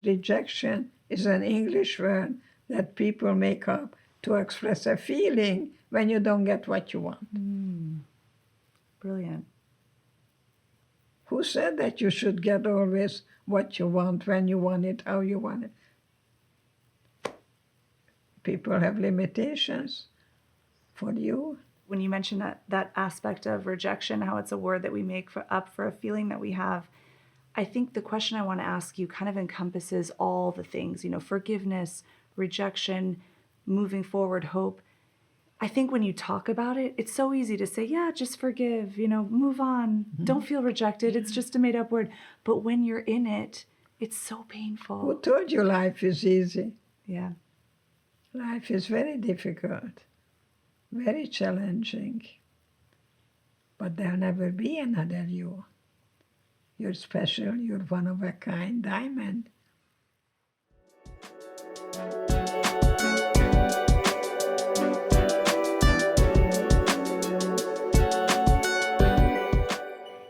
Rejection is an English word that people make up to express a feeling when you don't get what you want. Brilliant. Who said that you should get always what you want, when you want it, how you want it? People have limitations. For you, When you mention that aspect of rejection, how it's a word that we make up for a feeling that we have, I think the question I want to ask you kind of encompasses all the things, forgiveness, rejection, moving forward, hope. I think when you talk about it, it's so easy to say, yeah, just forgive, move on, don't feel rejected. It's just a made up word. But when you're in it, it's so painful. who told you life is easy? Yeah. Life is very difficult, very challenging. But there'll never be another you. You're special, you're one of a kind diamond.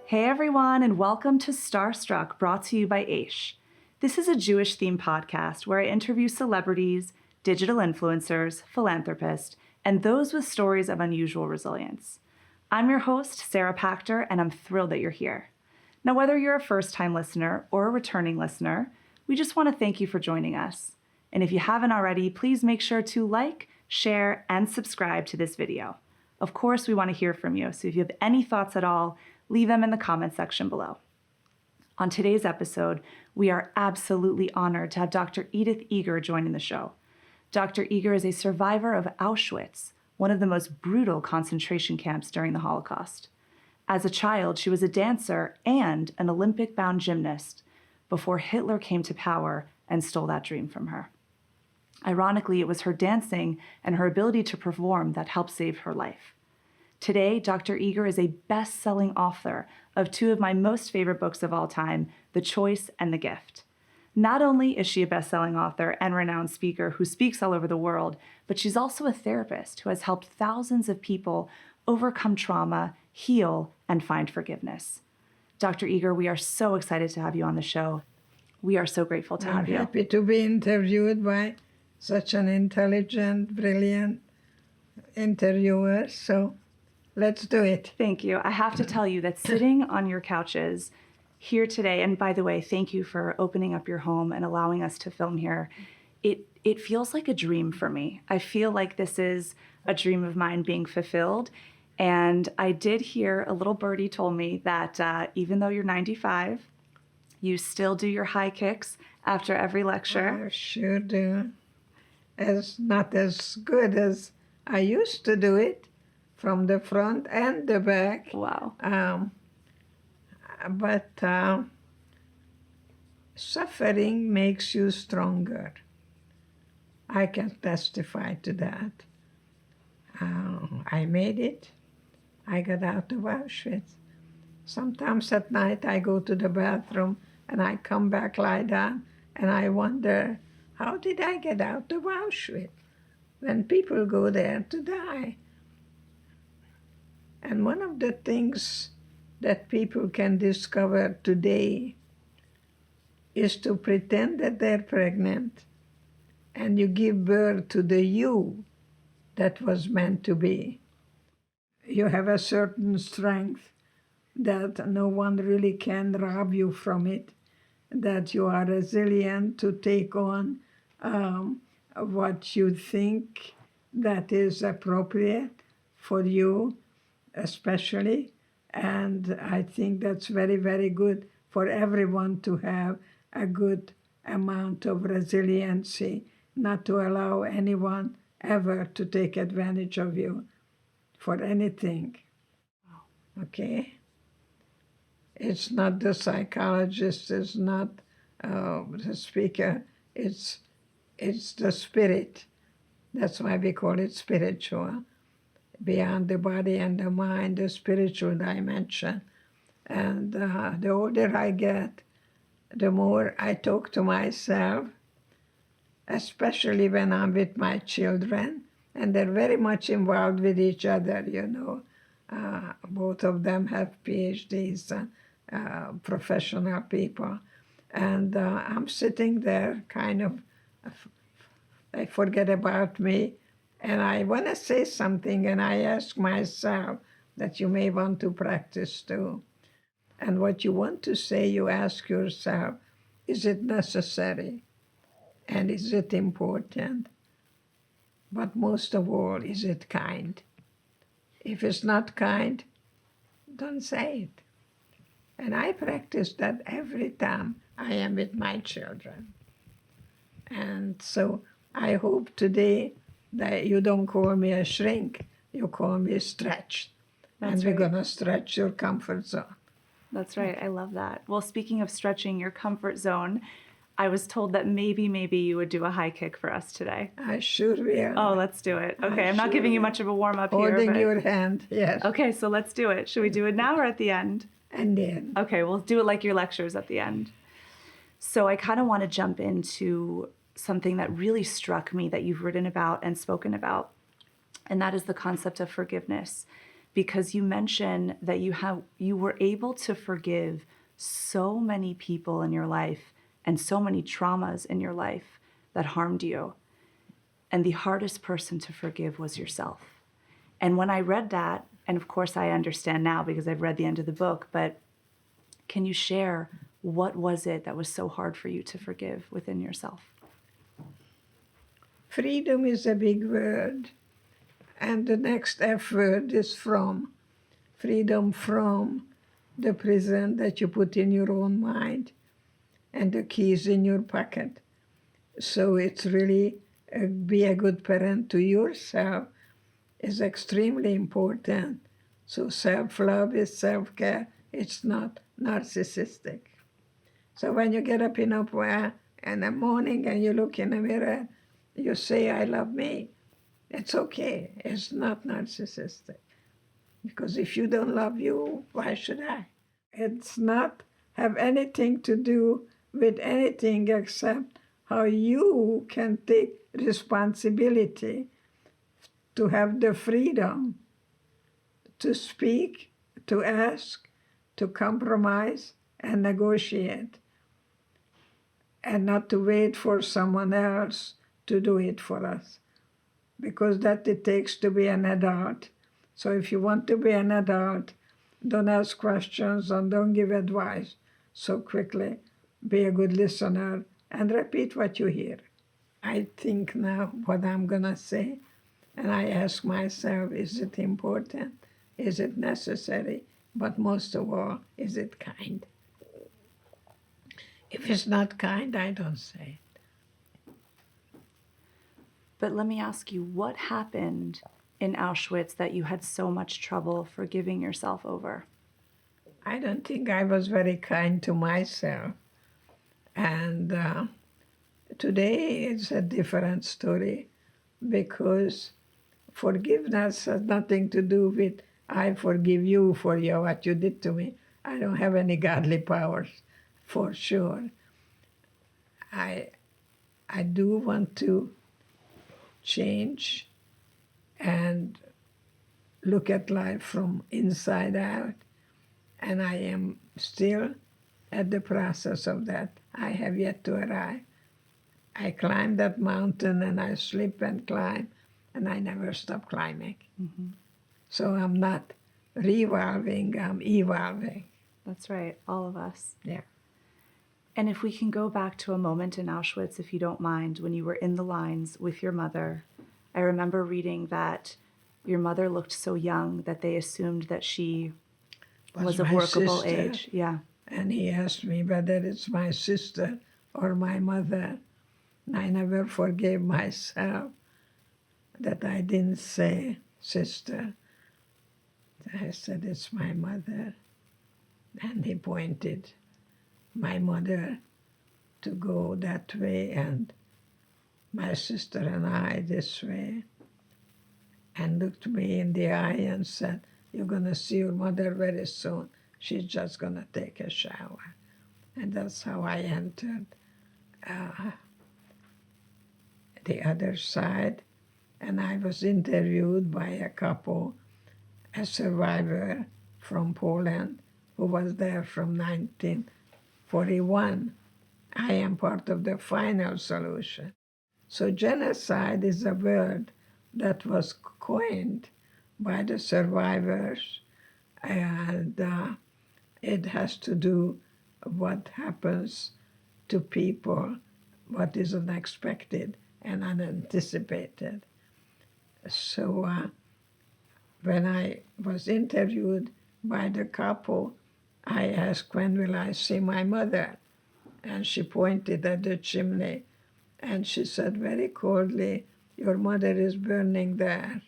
Hey everyone, and welcome to Starstruck, brought to you by Aish. This is a Jewish-themed podcast where I interview celebrities, digital influencers, philanthropists, and those with stories of unusual resilience. I'm your host, Sarah Pachter, and I'm thrilled that you're here. Now, whether you're a first-time listener or a returning listener, we just want to thank you for joining us. And if you haven't already, please make sure to like, share, and subscribe to this video. Of course, we want to hear from you, so if you have any thoughts at all, leave them in the comment section below. On today's episode, we are absolutely honored to have Dr. Edith Eger joining the show. Dr. Eger is a survivor of Auschwitz, one of the most brutal concentration camps during the Holocaust. As a child, she was a dancer and an Olympic-bound gymnast before Hitler came to power and stole that dream from her. Ironically, it was her dancing and her ability to perform that helped save her life. Today, Dr. Eger is a best-selling author of two of my most favorite books of all time, The Choice and The Gift. Not only is she a best-selling author and renowned speaker who speaks all over the world, but she's also a therapist who has helped thousands of people overcome trauma, heal, and find forgiveness. Dr. Eger, we are so excited to have you on the show. We are so grateful to have you. I'm happy to be interviewed by such an intelligent, brilliant interviewer, so let's do it. Thank you. I have to tell you that sitting on your couches here today, and by the way, thank you for opening up your home and allowing us to film here. It feels like a dream for me. I feel like this is a dream of mine being fulfilled. And I did hear a little birdie told me that even though you're 95, you still do your high kicks after every lecture. I sure do. Not as good as I used to do it, from the front and the back. Wow. But suffering makes you stronger. I can testify to that. I made it. I got out of Auschwitz. Sometimes at night I go to the bathroom and I come back, lie down, and I wonder, how did I get out of Auschwitz when people go there to die? And one of the things that people can discover today is to pretend that they're pregnant and you give birth to the you that was meant to be. You have a certain strength that no one really can rob you from it, that you are resilient to take on what you think that is appropriate for you, especially. And I think that's very, very good for everyone to have a good amount of resiliency, not to allow anyone ever to take advantage of you for anything. Okay? It's not the psychologist, it's not the speaker, it's the spirit. That's why we call it spiritual. Beyond the body and the mind, the spiritual dimension. And the older I get, the more I talk to myself, especially when I'm with my children, and they're very much involved with each other, Both of them have PhDs, professional people. And I'm sitting there kind of, I forget about me, and I want to say something, and I ask myself that you may want to practice too. And what you want to say, you ask yourself, is it necessary? And is it important? But most of all, is it kind? If it's not kind, don't say it. And I practice that every time I am with my children. And so I hope today that you don't call me a shrink, you call me stretched. And we're going to stretch your comfort zone. That's right. I love that. Well, speaking of stretching your comfort zone, I was told that maybe you would do a high kick for us today. I sure will. Oh, let's do it. Okay, I'm not giving you much of a warm-up here. Holding your hand, yes. Okay, so let's do it. Should we do it now or at the end? And then. Okay, we'll do it like your lectures at the end. So I kind of want to jump into something that really struck me that you've written about and spoken about, and that is the concept of forgiveness. Because you mention that you were able to forgive so many people in your life and so many traumas in your life that harmed you. And the hardest person to forgive was yourself. And when I read that, and of course I understand now because I've read the end of the book, but can you share what was it that was so hard for you to forgive within yourself? Freedom is a big word. And the next F word is from. Freedom from the prison that you put in your own mind and the keys in your pocket. So it's really be a good parent to yourself is extremely important. So self-love is self-care. It's not narcissistic. So when you get up in the morning and you look in the mirror, you say, I love me. It's okay. It's not narcissistic. Because if you don't love you, why should I? It's not have anything to do with anything except how you can take responsibility to have the freedom to speak, to ask, to compromise, and negotiate, and not to wait for someone else to do it for us. Because that it takes to be an adult. So if you want to be an adult, don't ask questions and don't give advice so quickly. Be a good listener and repeat what you hear. I think now what I'm going to say, and I ask myself, is it important? Is it necessary? But most of all, is it kind? If it's not kind, I don't say it. But let me ask you, what happened in Auschwitz that you had so much trouble forgiving yourself over? I don't think I was very kind to myself. And today it's a different story because forgiveness has nothing to do with I forgive you for what you did to me. I don't have any godly powers, for sure. I do want to change and look at life from inside out, and I am still at the process of that. I have yet to arrive. I climb that mountain and I slip and climb, and I never stop climbing. Mm-hmm. So I'm not revolving, I'm evolving. That's right, all of us. Yeah. And if we can go back to a moment in Auschwitz, if you don't mind, when you were in the lines with your mother, I remember reading that your mother looked so young that they assumed that she was of workable age. Yeah. And he asked me whether it's my sister or my mother. And I never forgave myself that I didn't say sister. I said, it's my mother. And he pointed my mother to go that way and my sister and I this way, and looked me in the eye and said, you're going to see your mother very soon. She's just going to take a shower. And that's how I entered the other side. And I was interviewed by a couple, a survivor from Poland who was there from 1941 I am part of the final solution. So genocide is a word that was coined by the survivors, and it has to do what happens to people, what is unexpected and unanticipated. So when I was interviewed by the couple, I asked, when will I see my mother? And she pointed at the chimney and she said very coldly, your mother is burning there.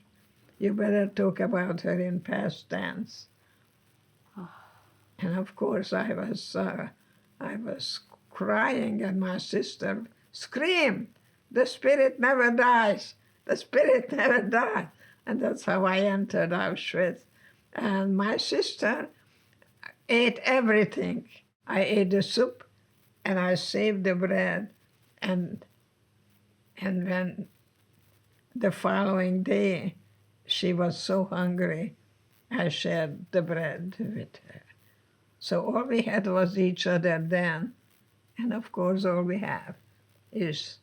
You better talk about her in past tense. And of course I was crying, and my sister screamed, the spirit never dies, the spirit never dies. And that's how I entered Auschwitz. And my sister ate everything. I ate the soup and I saved the bread. And when the following day she was so hungry, I shared the bread with her. So all we had was each other then. And of course, all we have is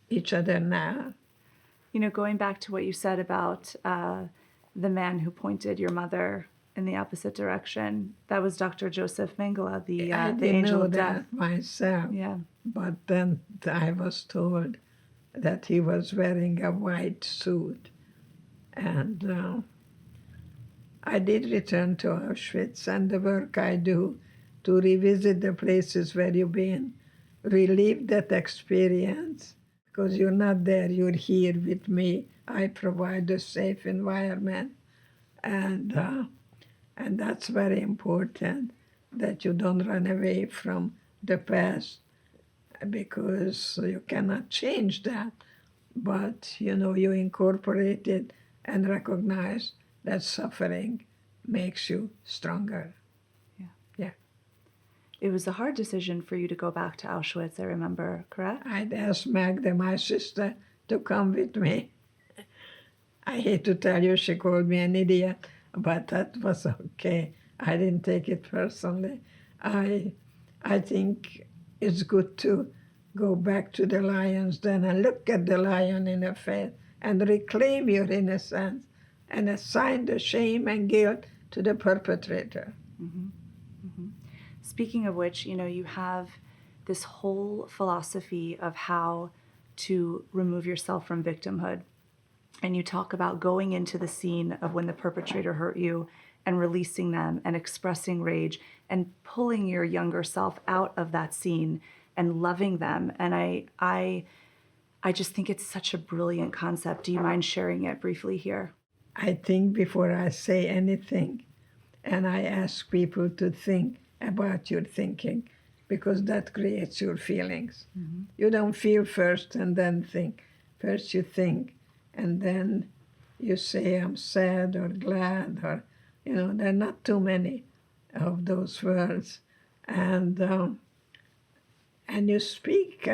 each other now. You know, going back to what you said about the man who pointed your mother in the opposite direction, that was Dr. Joseph Mengele, the angel of death. Myself. Yeah. But then I was told that he was wearing a white suit. And I did return to Auschwitz, and the work I do to revisit the places where you've been, relive that experience, because you're not there, you're here with me. I provide a safe environment, and that's very important, that you don't run away from the past, because you cannot change that. But, you incorporate it and recognize that suffering makes you stronger. Yeah. It was a hard decision for you to go back to Auschwitz, I remember, correct? I'd asked Magda, my sister, to come with me. I hate to tell you, she called me an idiot, but that was okay. I didn't take it personally. I think it's good to go back to the lion's den and look at the lion in the face and reclaim your innocence and assign the shame and guilt to the perpetrator. Mm-hmm. Mm-hmm. Speaking of which, you have this whole philosophy of how to remove yourself from victimhood. And you talk about going into the scene of when the perpetrator hurt you and releasing them and expressing rage and pulling your younger self out of that scene and loving them. And I just think it's such a brilliant concept. Do you mind sharing it briefly here? I think before I say anything, and I ask people to think about your thinking, because that creates your feelings. Mm-hmm. You don't feel first and then think. First you think, and then you say, I'm sad or glad, or, there are not too many of those words. And you speak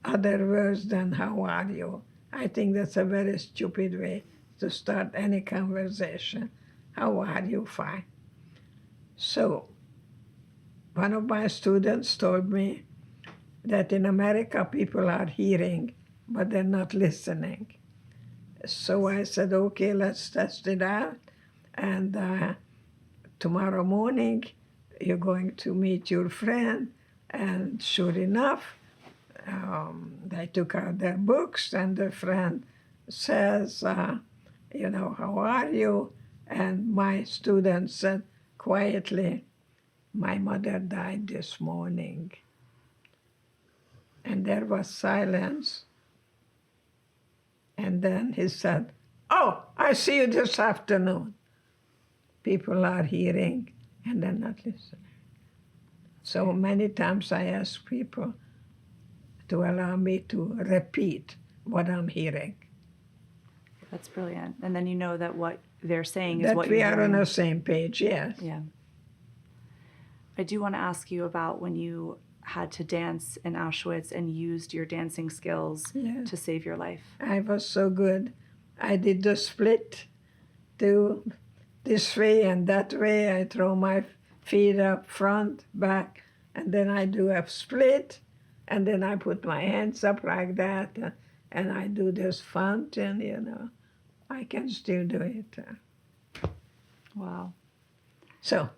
other words than how are you. I think that's a very stupid way to start any conversation. How are you? Fine. So one of my students told me that in America people are hearing, but they're not listening. So I said, okay, let's test it out. And tomorrow morning, you're going to meet your friend. And sure enough, they took out their books, and the friend says, how are you? And my student said quietly, my mother died this morning. And there was silence. And then he said, oh, I see you this afternoon. People are hearing and they're not listening. So many times I ask people to allow me to repeat what I'm hearing. That's brilliant. And then you know that what they're saying is that what you're hearing. That we are hearing. on the same page, yes. Yeah. I do want to ask you about when you had to dance in Auschwitz and used your dancing skills to save your life. I was so good. I did the split to this way and that way. I throw my feet up, front, back, and then I do a split, and then I put my hands up like that, and I do this fountain. I can still do it. Wow. So,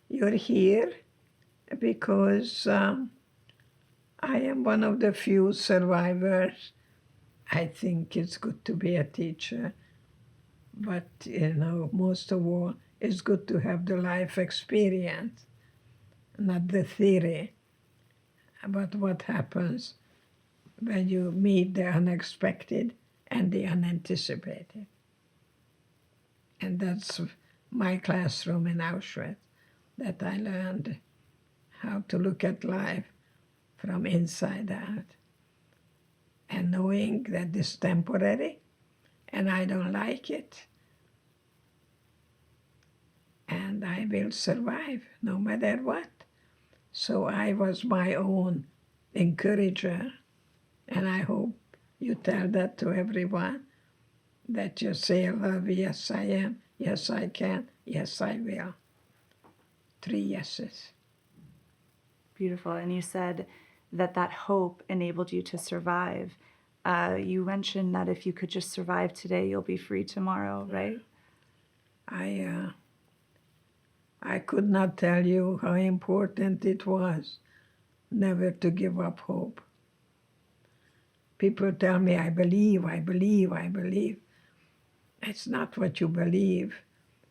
you're here because I am one of the few survivors. I think it's good to be a teacher, but most of all, it's good to have the life experience, not the theory about what happens when you meet the unexpected and the unanticipated. And that's my classroom in Auschwitz, that I learned how to look at life from inside out, and knowing that it's temporary and I don't like it, and I will survive no matter what. So I was my own encourager, and I hope you tell that to everyone, that you say, love, yes I am, yes I can, yes I will. 3 yeses. Beautiful. And you said that hope enabled you to survive. You mentioned that if you could just survive today, you'll be free tomorrow, right? I could not tell you how important it was never to give up hope. People tell me, I believe, I believe, I believe. It's not what you believe.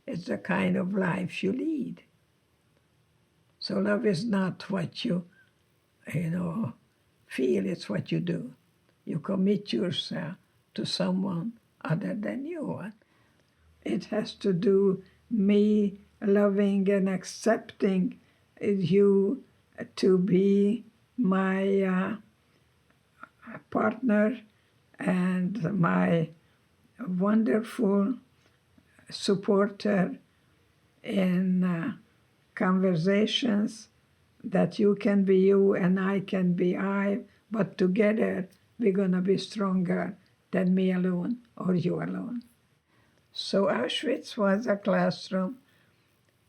It's the kind of life you lead. So love is not what you feel, it's what you do. You commit yourself to someone other than you. It has to do me loving and accepting you to be my partner and my wonderful supporter in conversations, that you can be you and I can be I, but together we're going to be stronger than me alone or you alone. So Auschwitz was a classroom,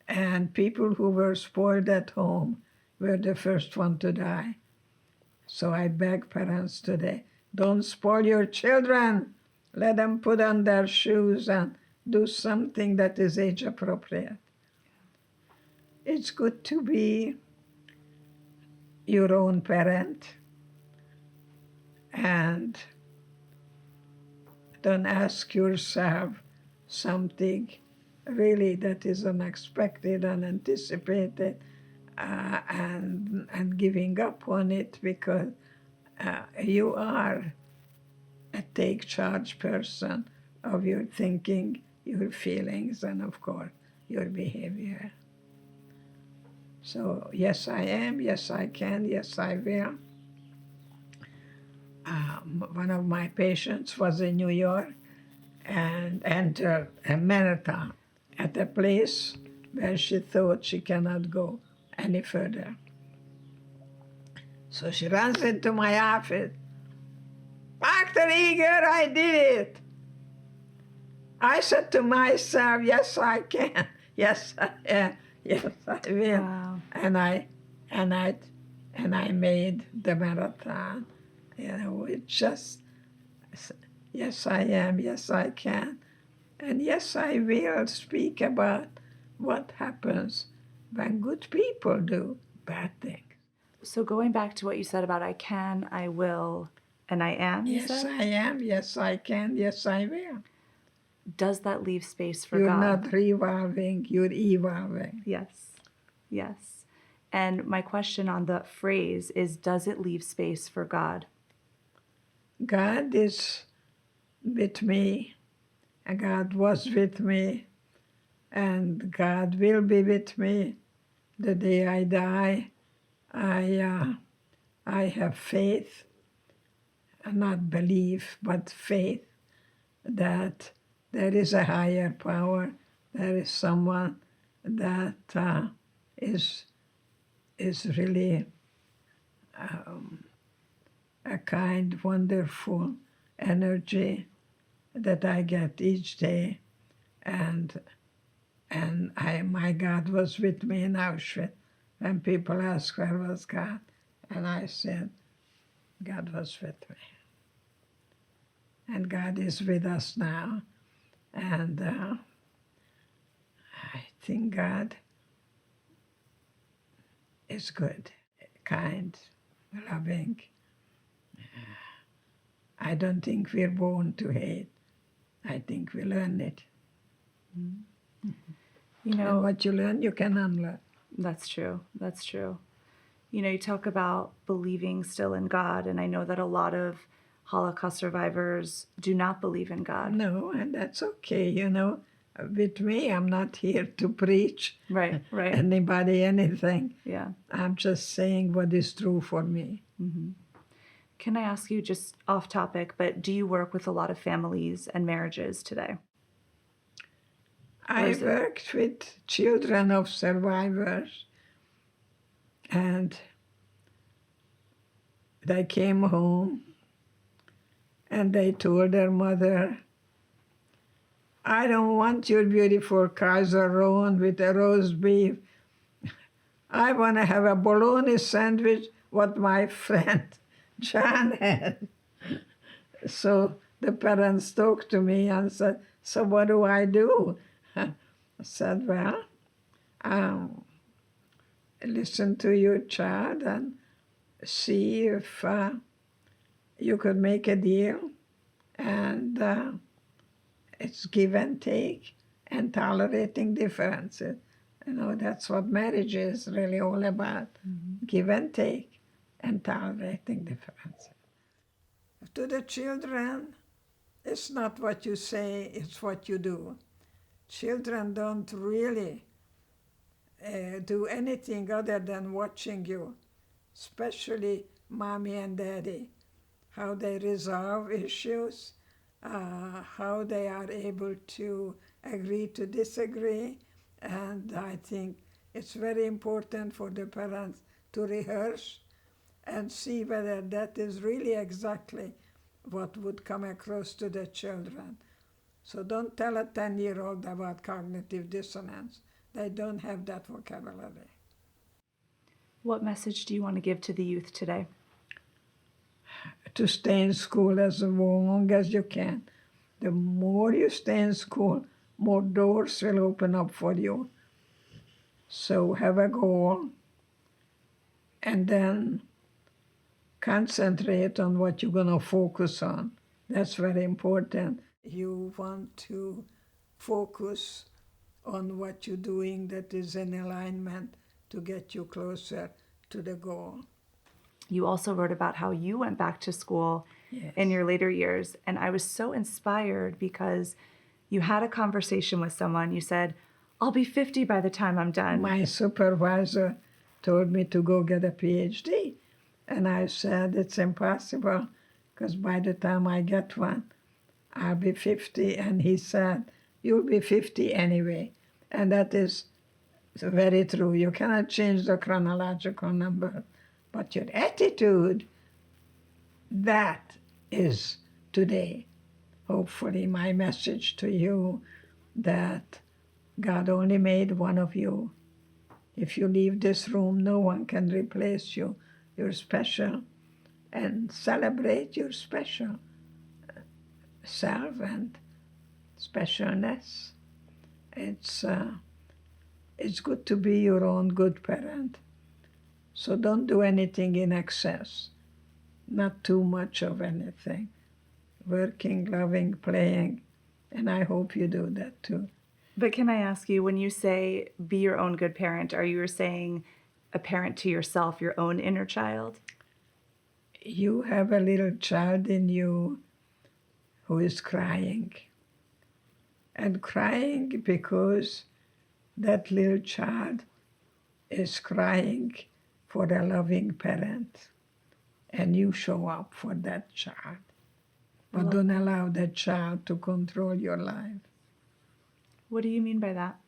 and people who were spoiled at home were the first one to die. So I beg parents today, don't spoil your children. Let them put on their shoes and do something that is age appropriate. It's good to be your own parent, and don't ask yourself something really that is unexpected, unanticipated, and giving up on it, because you are a take charge person of your thinking, your feelings, and of course your behavior. So yes I am, yes I can, yes I will. One of my patients was in New York and entered a marathon at a place where she thought she cannot go any further. So she runs into my office. Dr. Eger, I did it. I said to myself, yes, I can. Yes, I am. Yes, I will. Wow. And I made the marathon. It just, yes, I am. Yes, I can. And yes, I will speak about what happens when good people do bad things. So going back to what you said about I can, I will, and I am, you Yes, said? I am. Yes, I can. Yes, I will. Does that leave space for You're God? not revolving, you're evolving. Yes. Yes. And my question on the phrase is, does it leave space for God? God is with me, and God was with me, and God will be with me the day I die. I have faith, not belief, but faith, that there is a higher power, there is someone that is really a kind, wonderful energy that I get each day, and And my God was with me in Auschwitz. When people ask where was God, and I said, God was with me. And God is with us now. And I think God is good, kind, loving. I don't think we're born to hate. I think we learn it. You know, And what you learn, you can unlearn. that's true. That's true. You know, you talk about believing still in God, and I know that a lot of Holocaust survivors do not believe in God. No, and that's okay, you know. With me, I'm not here to preach Right, right. anybody anything. Yeah. I'm just saying what is true for me. Can I ask you, just off topic, but do you work with a lot of families and marriages today? I worked with children of survivors, and they came home and they told their mother, I don't want your beautiful Kaiser roan with a roast beef. I want to have a bologna sandwich, what my friend John had. So the parents talked to me and said, so what do I do? I said, well, listen to your child and see if you could make a deal. And it's give and take and tolerating differences. You know, that's what marriage is really all about. Give and take and tolerating differences. To the children, it's not what you say, it's what you do. Children don't really do anything other than watching you, especially mommy and daddy, how they resolve issues, how they are able to agree to disagree. And I think it's very important for the parents to rehearse and see whether that is really exactly what would come across to the children. So don't tell a 10-year-old about cognitive dissonance. They don't have that vocabulary. What message do you want to give to the youth today? To stay in school as long as you can. The more you stay in school, more doors will open up for you. So have a goal and then concentrate on what you're going to focus on. That's very important. You want to focus on what you're doing that is in alignment to get you closer to the goal. You also wrote about how you went back to school Yes. in your later years, and I was so inspired because you had a conversation with someone. You said, I'll be 50 by the time I'm done. My supervisor told me to go get a PhD. And I said, it's impossible, because by the time I get one, I'll be 50. And he said, you'll be 50 anyway. And that is very true. You cannot change the chronological number, but your attitude, that is today. Hopefully my message to you that God only made one of you. If you leave this room, no one can replace you. You're special. And celebrate your special self and specialness. It's good to be your own good parent. So don't do anything in excess. Not too much of anything. Working, loving, playing. And I hope you do that too. But can I ask you, when you say be your own good parent, are you saying a parent to yourself, your own inner child? You have a little child in you who is crying. And crying because that little child is crying for a loving parent. And you show up for that child. But don't allow that child to control your life. What do you mean by that?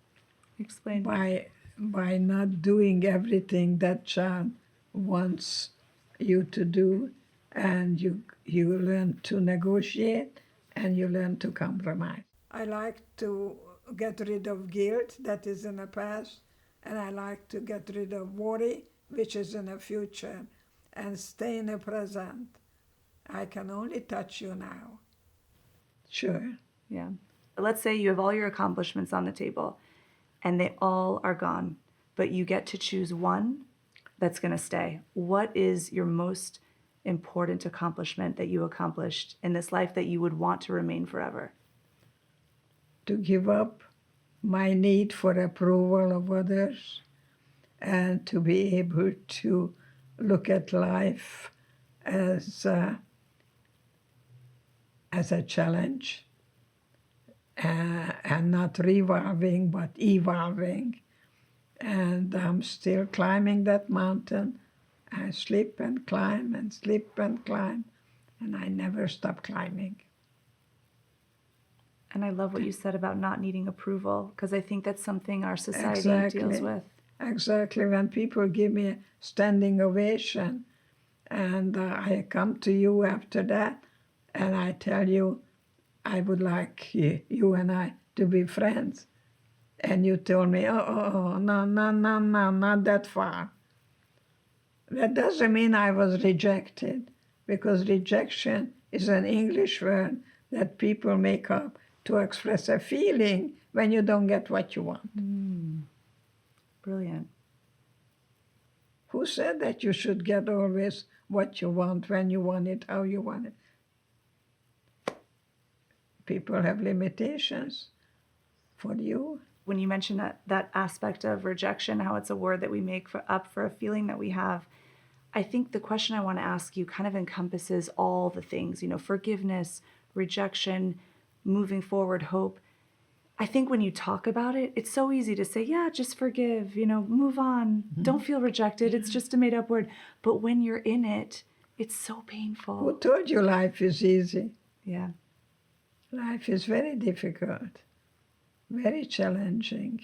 Explain. By not doing everything that child wants you to do, and you learn to negotiate and you learn to compromise. I like to get rid of guilt that is in the past, and I like to get rid of worry, which is in the future, and stay in the present. I can only touch you now. Sure. Yeah. Let's say you have all your accomplishments on the table and they all are gone, but you get to choose one that's going to stay. What is your most important accomplishment that you accomplished in this life that you would want to remain forever? To give up my need for approval of others and to be able to look at life as a challenge and not revolving but evolving. And I'm still climbing that mountain. I slip and climb and slip and climb, and I never stop climbing. And I love what you said about not needing approval, because I think that's something our society deals with. Exactly. When people give me a standing ovation, and I come to you after that, and I tell you, I would like you and I to be friends. And you told me, no, not that far. That doesn't mean I was rejected, because rejection is an English word that people make up to express a feeling when you don't get what you want. Brilliant. Who said that you should get always what you want, when you want it, how you want it? People have limitations. For you? When you mentioned that aspect of rejection, how it's a word that we make up for a feeling that we have, I think the question I want to ask you kind of encompasses all the things, forgiveness, rejection, moving forward, hope. I think when you talk about it, it's so easy to say, yeah, just forgive, move on, don't feel rejected, it's just a made up word. But when you're in it, it's so painful. Who told you life is easy? Yeah. Life is very difficult, very challenging.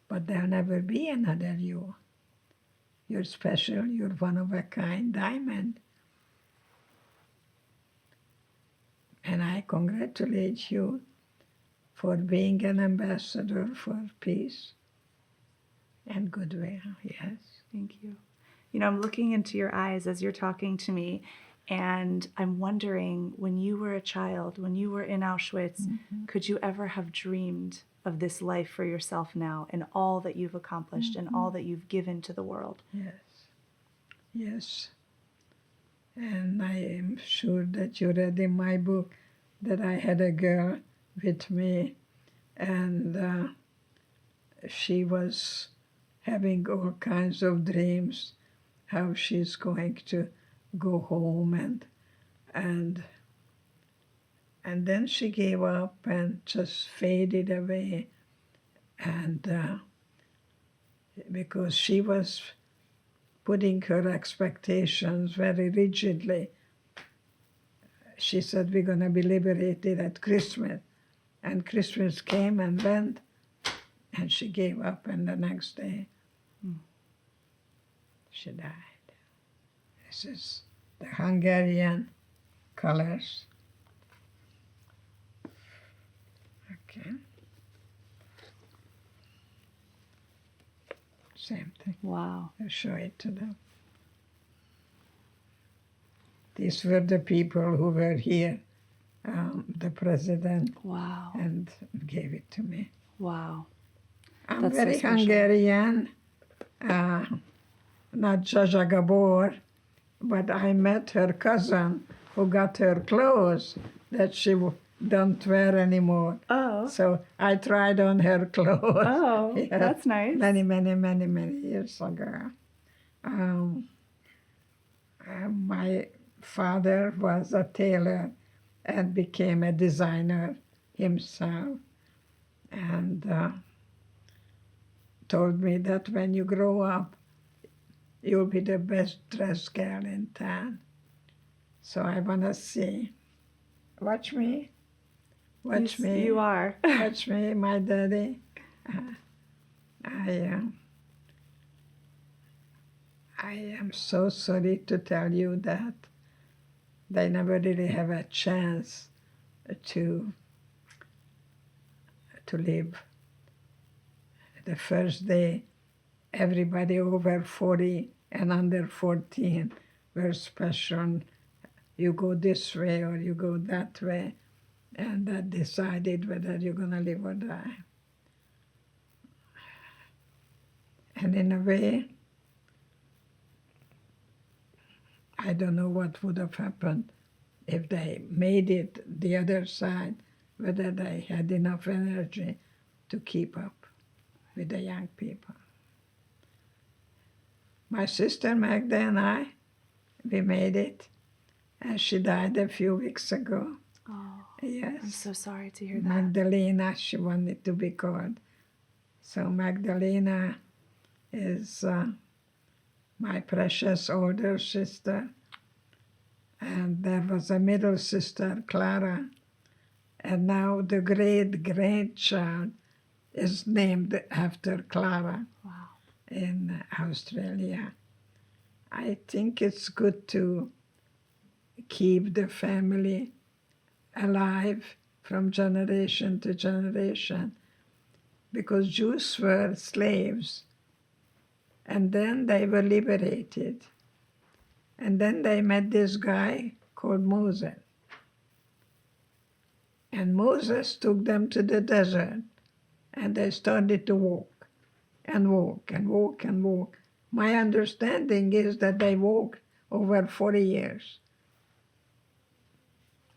But there'll never be another you. You're special, you're one of a kind diamond. And I congratulate you for being an ambassador for peace and goodwill, yes. Thank you. I'm looking into your eyes as you're talking to me, and I'm wondering, when you were a child, when you were in Auschwitz, could you ever have dreamed of this life for yourself now and all that you've accomplished and all that you've given to the world? Yes. And I am sure that you read in my book that I had a girl with me, and she was having all kinds of dreams, how she's going to go home, and then she gave up and just faded away, and because she was putting her expectations very rigidly. She said, we're going to be liberated at Christmas. And Christmas came and went, and she gave up, and the next day she died. This is the Hungarian colors. Okay. Same thing. Wow. I'll show it to them. These were the people who were here, the president, Wow. and gave it to me. Wow. I'm That's very so special. Hungarian, not Zsa Gabor, but I met her cousin who got her clothes that she don't wear anymore. Oh. So I tried on her clothes. Oh, Yeah, that's nice. many years ago. My father was a tailor and became a designer himself, and told me that when you grow up, you'll be the best dressed girl in town. So I want to see. Watch me. Watch me. You are. Watch me, my daddy. I am so sorry to tell you that they never really have a chance to to live. The first day, everybody over 40 and under 14 were special. You go this way or you go that way, and that decided whether you're going to live or die. And in a way, I don't know what would have happened if they made it the other side, whether they had enough energy to keep up with the young people. My sister Magda and I, we made it, and she died a few weeks ago. Oh, Yes. I'm so sorry to hear that. Magdalena, she wanted to be called. So Magdalena is my precious older sister. And there was a middle sister, Clara. And now the great-grandchild is named after Clara. Wow. In Australia. I think it's good to keep the family alive from generation to generation, because Jews were slaves, and then they were liberated, and then they met this guy called Moses, and Moses took them to the desert, and they started to walk and walk and walk and walk. My understanding is that they walked over 40 years.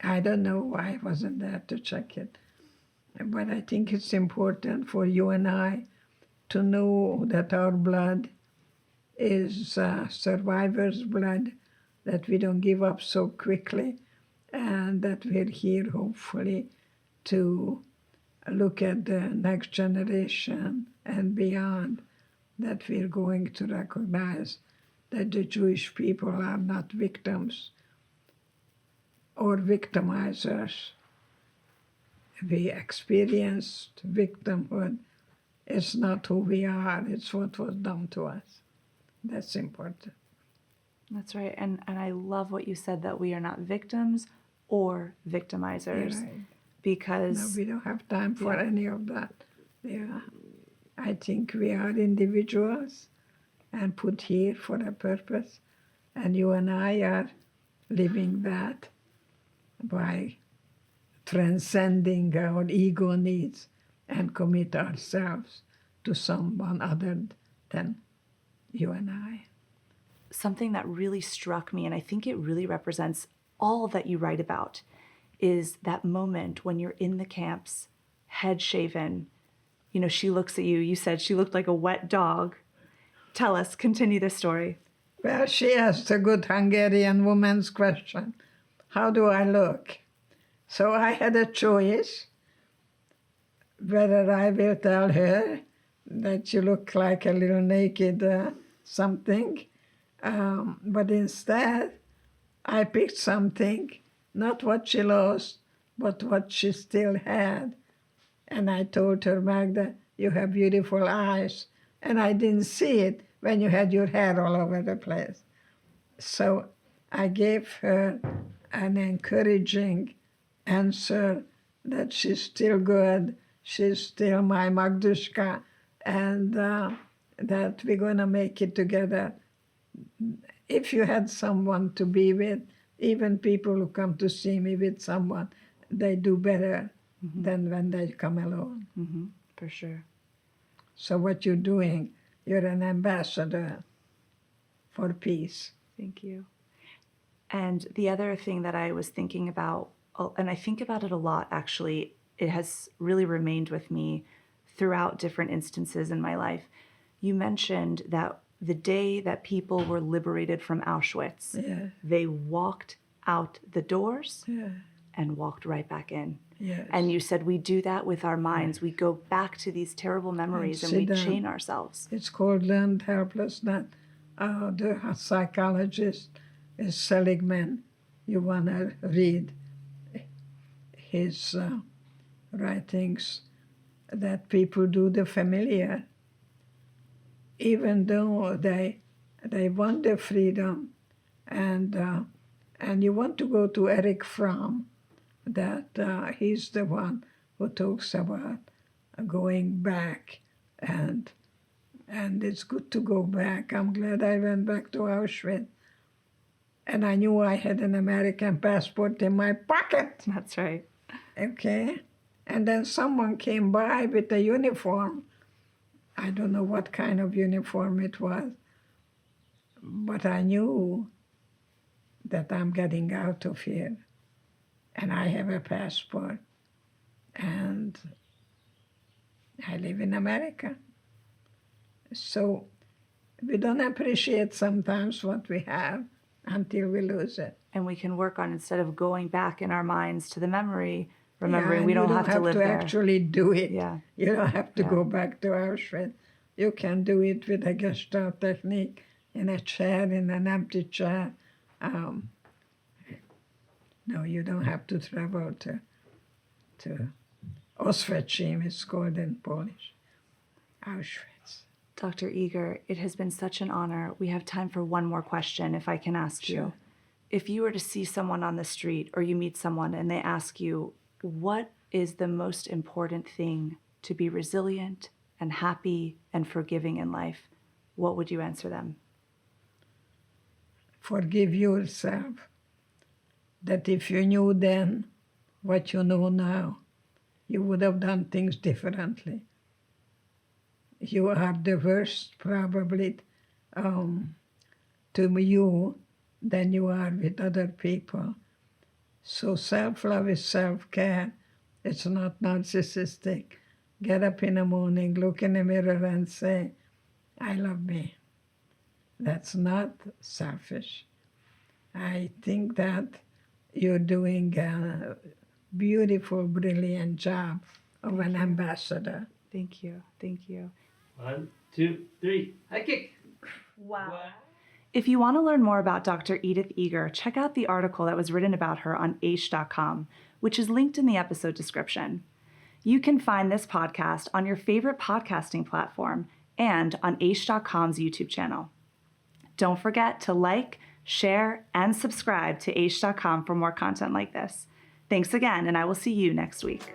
I don't know, I wasn't there to check it. But I think it's important for you and I to know that our blood is survivor's blood, that we don't give up so quickly, and that we're here hopefully to look at the next generation and beyond, that we're going to recognize that the Jewish people are not victims or victimizers. We experienced victimhood. It's not who we are, it's what was done to us. That's important. That's right. And I love what you said, that we are not victims or victimizers. Right. Because no, we don't have time for any of that. Yeah. I think we are individuals and put here for a purpose. And you and I are living that by transcending our ego needs and commit ourselves to someone other than you and I. Something that really struck me, and I think it really represents all that you write about, is that moment when you're in the camps, head shaven. You know, she looks at you. You said she looked like a wet dog. Tell us, continue this story. Well, she asked a good Hungarian woman's question. How do I look? So I had a choice whether I will tell her that you look like a little naked something. But instead, I picked something, not what she lost, but what she still had. And I told her, Magda, you have beautiful eyes. And I didn't see it when you had your hair all over the place. So I gave her an encouraging answer that she's still good, she's still my Magdushka, and that we're going to make it together. If you had someone to be with, even people who come to see me with someone, they do better than when they come alone. Mm-hmm. For sure. So what you're doing, you're an ambassador for peace. Thank you. And the other thing that I was thinking about, and I think about it a lot actually, it has really remained with me throughout different instances in my life. You mentioned that the day that people were liberated from Auschwitz, they walked out the doors and walked right back in. Yes. And you said we do that with our minds. We go back to these terrible memories and we chain ourselves. It's called learned helplessness. The psychologist is Seligman. You want to read his writings, that people do the familiar. Even though they want their freedom, and you want to go to Eric Fromm, that he's the one who talks about going back, and it's good to go back. I'm glad I went back to Auschwitz, and I knew I had an American passport in my pocket. That's right. Okay, and then someone came by with a uniform. I don't know what kind of uniform it was, but I knew that I'm getting out of here, and I have a passport, and I live in America. So we don't appreciate sometimes what we have until we lose it. And we can work on, instead of going back in our minds to the memory, remembering we you don't have to live there. actually do it. Yeah. You don't have to Yeah. go back to Auschwitz. You can do it with a Gestalt technique, in a chair, in an empty chair. No, you don't have to travel to Auschwitz, it's called in Polish. Auschwitz. Dr. Eger, it has been such an honor. We have time for one more question, if I can ask you. Sure. If you were to see someone on the street, or you meet someone and they ask you, what is the most important thing to be resilient and happy and forgiving in life, what would you answer them? Forgive yourself. That if you knew then what you know now, you would have done things differently. You are the worst, probably, to you than you are with other people. So self-love is self-care. It's not narcissistic. Get up in the morning, look in the mirror and say, I love me. That's not selfish. I think that you're doing a beautiful, brilliant job of an ambassador. Thank you. Thank you. 1, 2, 3. High kick. Wow. If you want to learn more about Dr. Edith Eger, check out the article that was written about her on Aish.com, which is linked in the episode description. You can find this podcast on your favorite podcasting platform and on Aish.com's YouTube channel. Don't forget to like, share, and subscribe to Aish.com for more content like this. Thanks again, and I will see you next week.